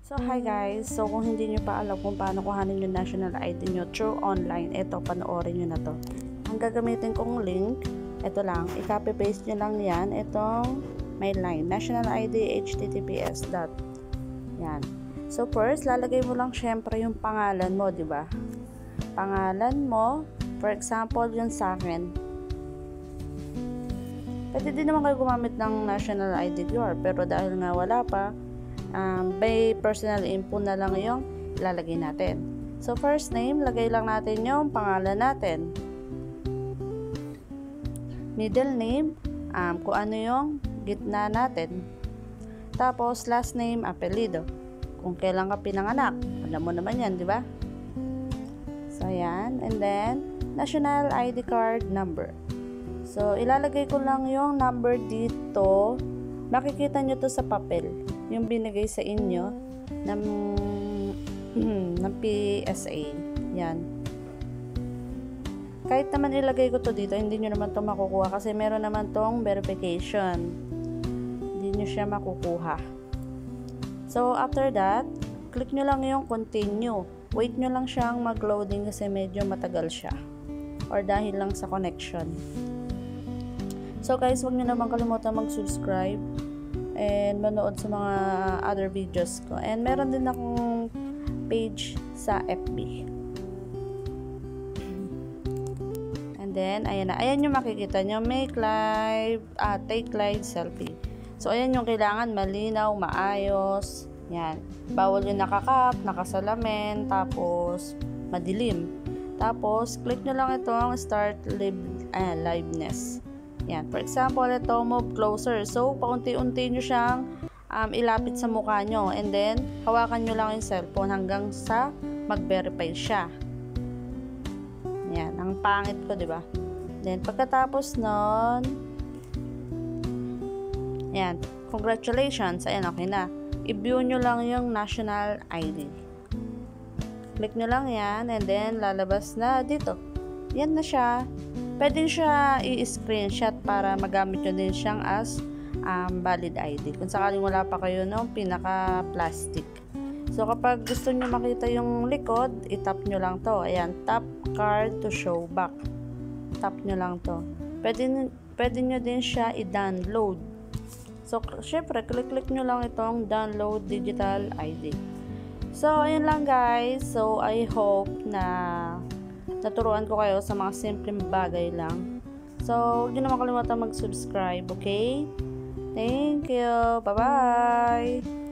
So, hi guys. So, kung hindi nyo pa alam kung paano kuhanin yung national ID nyo through online, ito, panoorin nyo na to. Ang gagamitin kong link, ito lang, i-copy-paste nyo lang yan, itong may line, national ID, https. Yan. So, first, lalagay mo lang syempre yung pangalan mo, di ba? Pangalan mo, for example, yun sa akin. Pwede din naman kayo gumamit ng national ID card, pero dahil nga wala pa, by personal info na lang yung ilalagay natin. So, first name, lagay lang natin yung pangalan natin. Middle name, kung ano yung gitna natin. Tapos, last name, apelido. Kung kailan ka pinanganak. Alam mo naman yan, di ba? So, yan. And then, national ID card number. So, ilalagay ko lang yung number dito. Makikita nyo to sa papel. Yung binigay sa inyo ng PSA. Yan. Kahit naman ilagay ko to dito, hindi nyo naman to makukuha kasi meron naman tong verification. Hindi nyo siya makukuha. So, after that, click nyo lang yung continue. Wait nyo lang siyang mag-loading kasi medyo matagal siya. Or dahil lang sa connection. So, guys, huwag nyo naman kalimutan mag-subscribe and manood sa mga other videos ko. And meron din akong page sa FB. And then, ayan na. Ayan yung makikita nyo. Make live, take live selfie. So, ayan yung kailangan. Malinaw, maayos. Yan. Bawal yung nakakap, nakasalamin, tapos madilim. Tapos, click nyo lang itong start liveness. Yan. For example, ito, move closer. So, paunti-unti nyo siyang ilapit sa mukha nyo. And then, hawakan nyo lang yung cellphone hanggang sa mag-verify siya. Yan. Ang pangit ko, diba? Then, pagkatapos nun, yan. Congratulations. Ayan, okay na. I-view nyo lang yung national ID. Click nyo lang yan. And then, lalabas na dito. Yan na siya. Pwede siya i-screenshot para magamit nyo din siyang as valid ID. Kung sakaling wala pa kayo ng pinaka-plastic. So, kapag gusto nyo makita yung likod, itap nyo lang to. Ayan, tap card to show back. Tap nyo lang to. Pwede nyo din siya i-download. So, syempre, click nyo lang itong download digital ID. So, ayun lang guys. So, I hope na naturuan ko kayo sa mga simpleng bagay lang. So, huwag nyo naman kalimutan mag-subscribe, okay? Thank you. Bye-bye!